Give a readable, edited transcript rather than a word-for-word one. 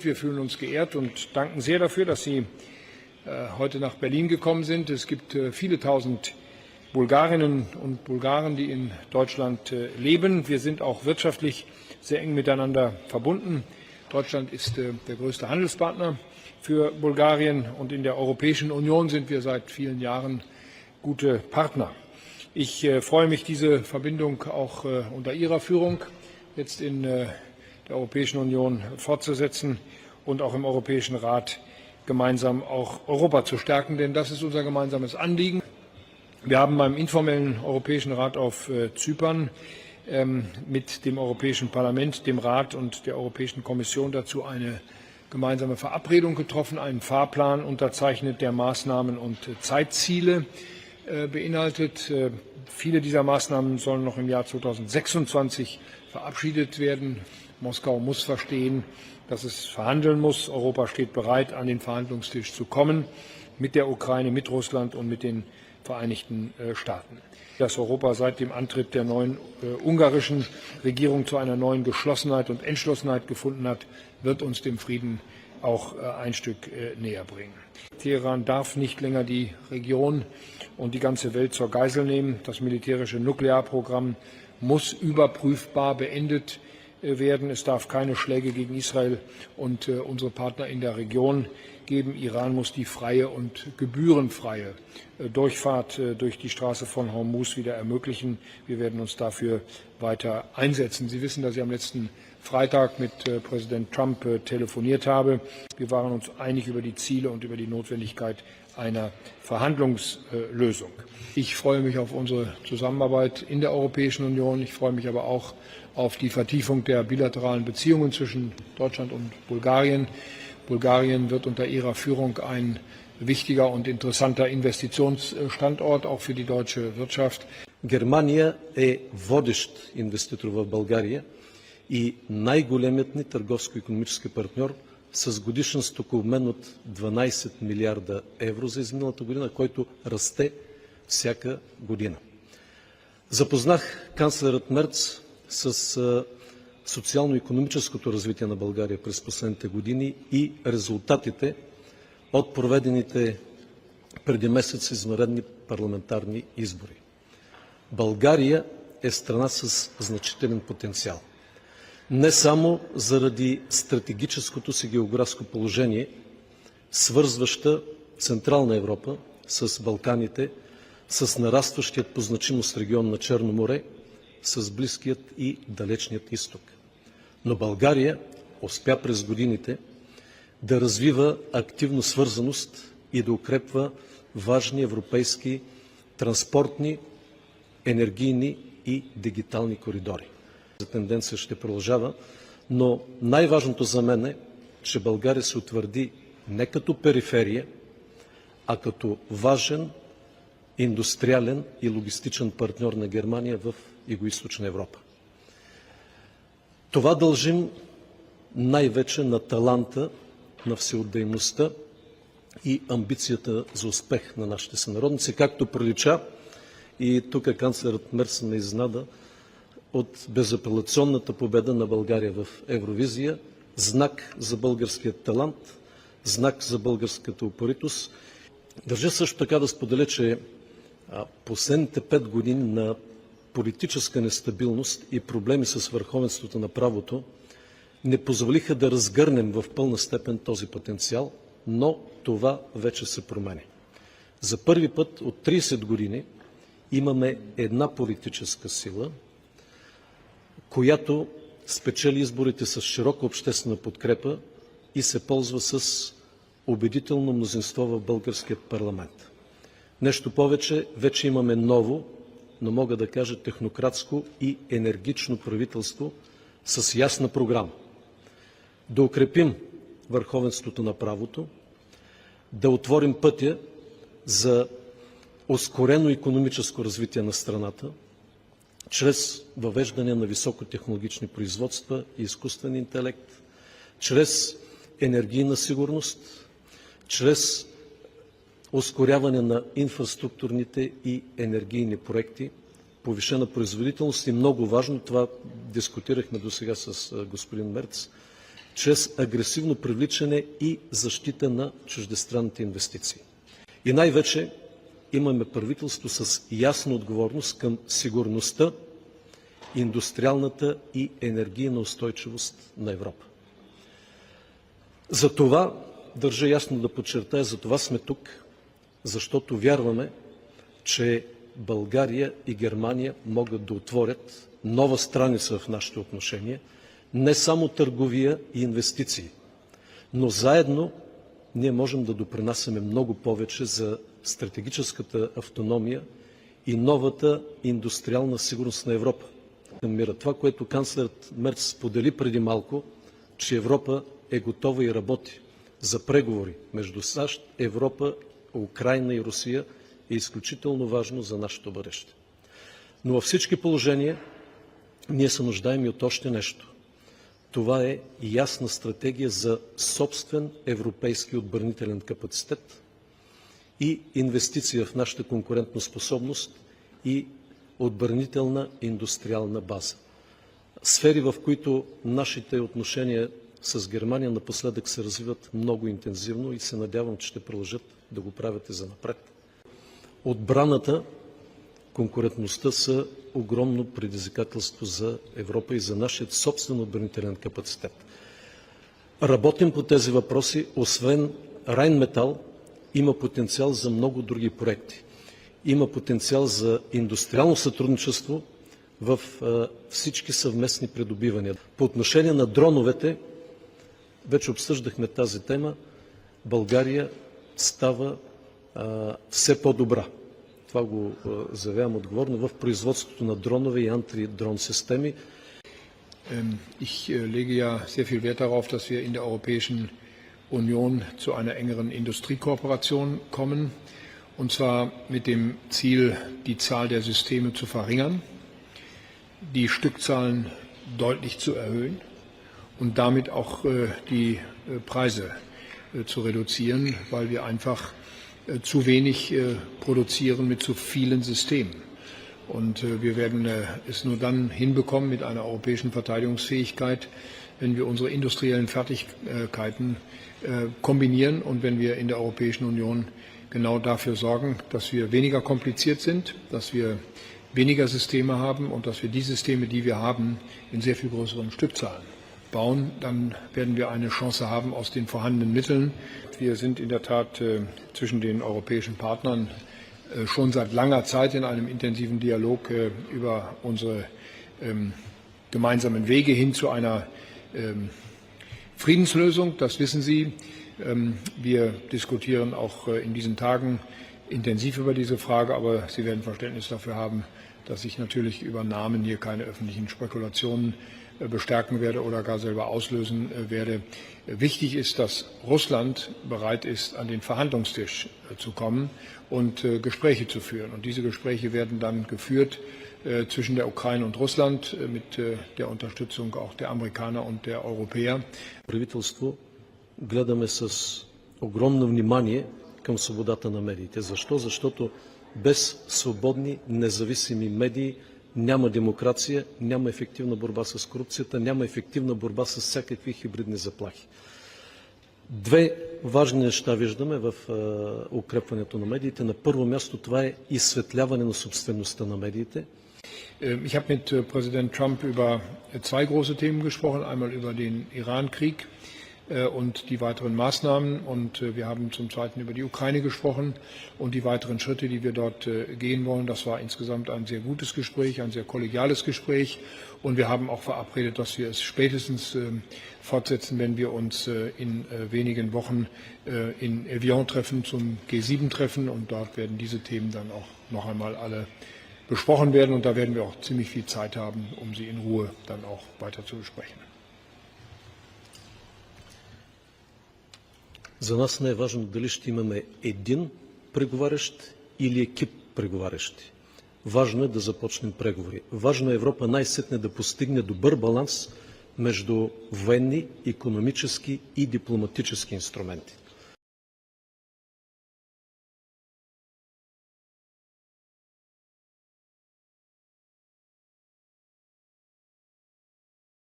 sind. Wir fühlen uns geehrt und danken sehr dafür, dass Sie heute nach Berlin gekommen sind. Es gibt viele tausend Bulgarinnen und Bulgaren, die in Deutschland leben. Wir sind auch wirtschaftlich sehr eng miteinander verbunden. Deutschland ist der größte Handelspartner für Bulgarien und in der Europäischen Union sind wir seit vielen Jahren gute Partner. Ich freue mich, diese Verbindung auch unter Ihrer Führung jetzt in der Europäischen Union fortzusetzen und auch im Europäischen Rat gemeinsam auch Europa zu stärken, denn das ist unser gemeinsames Anliegen. Wir haben beim informellen Europäischen Rat auf Zypern mit dem Europäischen Parlament, dem Rat und der Europäischen Kommission dazu eine gemeinsame Verabredung getroffen, einen Fahrplan unterzeichnet, der Maßnahmen und Zeitziele beinhaltet. Viele dieser Maßnahmen sollen noch im Jahr 2026 verabschiedet werden. Moskau muss verstehen, dass es verhandeln muss. Europa steht bereit, an den Verhandlungstisch zu kommen, mit der Ukraine, mit Russland und mit den Vereinigten Staaten. Dass Europa seit dem Antritt der neuen ungarischen Regierung zu einer neuen Geschlossenheit und Entschlossenheit gefunden hat, wird uns dem Frieden auch ein Stück näher bringen. Teheran darf nicht länger die Region und die ganze Welt zur Geisel nehmen. Das militärische Nuklearprogramm muss überprüfbar beendet werden. Es darf keine Schläge gegen Israel und unsere Partner in der Region geben. Iran muss die freie und gebührenfreie Durchfahrt durch die Straße von Hormuz wieder ermöglichen. Wir werden uns dafür weiter einsetzen. Sie wissen, dass ich am letzten Freitag mit Präsident Trump telefoniert habe. Wir waren uns einig über die Ziele und über die Notwendigkeit einer Verhandlungslösung. Ich freue mich auf unsere Zusammenarbeit in der Europäischen Union. Ich freue mich aber auch auf die Vertiefung der bilateralen Beziehungen zwischen Deutschland und Bulgarien. Bulgarien wird unter Ihrer Führung ein wichtiger und interessanter Investitionsstandort, auch für die deutsche Wirtschaft. Германия е водещ инвеститор в България и най-големият ни търговско-икономически партньор с годишен стокообмен от 12 милиарда евро за изминалата година, който расте всяка година. Запознах канцлерът Мерц с социално-икономическото развитие на България през последните години и резултатите от проведените преди месец извънредни парламентарни избори. България е страна с значителен потенциал. Не само заради стратегическото си географско положение, свързваща Централна Европа с Балканите, с нарастващият по значимост регион на Черно море, с Близкият и Далечният изток. Но България успя през годините да развива активно свързаност и да укрепва важни европейски транспортни, енергийни и дигитални коридори. Тенденция ще продължава, но най-важното за мен е, че България се утвърди не като периферия, а като важен индустриален и логистичен партньор на Германия в Югоизточна Европа. Това дължим най-вече на таланта, на всеотдайността и амбицията за успех на нашите сънародници, както прилича и тук канцлерът Мерц ме изненада от безапелационната победа на България в Евровизия, знак за българския талант, знак за българската упоритост. Държа също така да споделя, че последните 5 години на политическа нестабилност и проблеми с върховенството на правото не позволиха да разгърнем в пълна степен този потенциал, но това вече се променя. За първи път от 30 години имаме една политическа сила, която спечели изборите с широка обществена подкрепа и се ползва с убедително мнозинство в българския парламент. Нещо повече, вече имаме ново, но мога да кажа технократско и енергично правителство с ясна програма. Да укрепим върховенството на правото, да отворим пътя за ускорено икономическо развитие на страната, чрез въвеждане на високотехнологични производства и изкуствен интелект, чрез енергийна сигурност, чрез ускоряване на инфраструктурните и енергийни проекти, повишена производителност и много важно, това дискутирахме досега с господин Мерц, чрез агресивно привличане и защита на чуждестранните инвестиции. И най-вече имаме правителство с ясна отговорност към сигурността, индустриалната и енергийна устойчивост на Европа. За това държа ясно да подчертая, за това сме тук, защото вярваме, че България и Германия могат да отворят нова страница в нашите отношения, не само търговия и инвестиции, но заедно ние можем да допринасяме много повече за стратегическата автономия и новата индустриална сигурност на Европа. Това, което канцлерът Мерц сподели преди малко, че Европа е готова и работи за преговори между САЩ, Европа, Украйна и Русия, е изключително важно за нашето бъдеще. Но във всички положения ние се нуждаем и от още нещо. Това е ясна стратегия за собствен европейски отбранителен капацитет и инвестиция в нашата конкурентоспособност и отбранителна индустриална база. Сфери, в които нашите отношения с Германия напоследък се развиват много интензивно и се надявам, че ще продължат да го правят и занапред. Отбраната, конкурентността са огромно предизвикателство за Европа и за нашия собствен отбранителен капацитет. Работим по тези въпроси, освен Райнметал, има потенциал за много други проекти. Има потенциал за индустриално сътрудничество в всички съвместни придобивания. По отношение на дроновете, вече обсъждахме тази тема, България става все по-добра. Това го заявявам отговорно в производството на дронове и антидрон системи. Ich lege ja sehr viel Wert darauf, dass wir in der Europäischen Union zu einer engeren Industriekooperation kommen, und zwar mit dem Ziel, die Zahl der Systeme zu verringern, die Stückzahlen deutlich zu erhöhen und damit auch die Preise zu reduzieren, weil wir einfach zu wenig produzieren mit zu vielen Systemen. Und wir werden es nur dann hinbekommen mit einer europäischen Verteidigungsfähigkeit, wenn wir unsere industriellen Fertigkeiten kombinieren und wenn wir in der Europäischen Union genau dafür sorgen, dass wir weniger kompliziert sind, dass wir weniger Systeme haben und dass wir die Systeme, die wir haben, in sehr viel größeren Stückzahlen bauen. Dann werden wir eine Chance haben aus den vorhandenen Mitteln. Wir sind in der Tat zwischen den europäischen Partnern schon seit langer Zeit in einem intensiven Dialog über unsere gemeinsamen Wege hin zu einer Friedenslösung. Das wissen Sie. Wir diskutieren auch in diesen Tagen intensiv über diese Frage, aber Sie werden Verständnis dafür haben, dass ich natürlich über Namen hier keine öffentlichen Spekulationen bestärken werde oder gar selber auslösen werde. Wichtig ist, dass Russland bereit ist, an den Verhandlungstisch zu kommen und Gespräche zu führen. Und diese Gespräche werden dann geführt zwischen der Ukraine und Russland mit der Unterstützung auch der Amerikaner und der Europäer. Правителство гледаме с огромно внимание към свободата на медиите. Защо? Защото без свободни, независими медии няма демокрация, няма ефективна борба с корупцията, няма ефективна борба с всякакви хибридни заплахи. Две важни неща виждаме в укрепването на медиите. На първо място това е изсветляване на собствеността на медиите. Ich habe mit Präsident Trump über zwei große Themen gesprochen. Einmal über den Iran-Krieg und die weiteren Maßnahmen. Und wir haben zum Zweiten über die Ukraine gesprochen und die weiteren Schritte, die wir dort gehen wollen. Das war insgesamt ein sehr gutes Gespräch, ein sehr kollegiales Gespräch. Und wir haben auch verabredet, dass wir es spätestens fortsetzen, wenn wir uns in wenigen Wochen in Evian treffen, zum G7-Treffen. Und dort werden diese Themen dann auch noch einmal alle besprochen werden. Und da werden wir auch ziemlich viel Zeit haben, um sie in Ruhe dann auch weiter zu besprechen. За нас не е важно дали ще имаме един преговарящ или екип преговарящи. Важно е да започнем преговори. Важно е Европа най-сетне да постигне добър баланс между военни, икономически и дипломатически инструменти.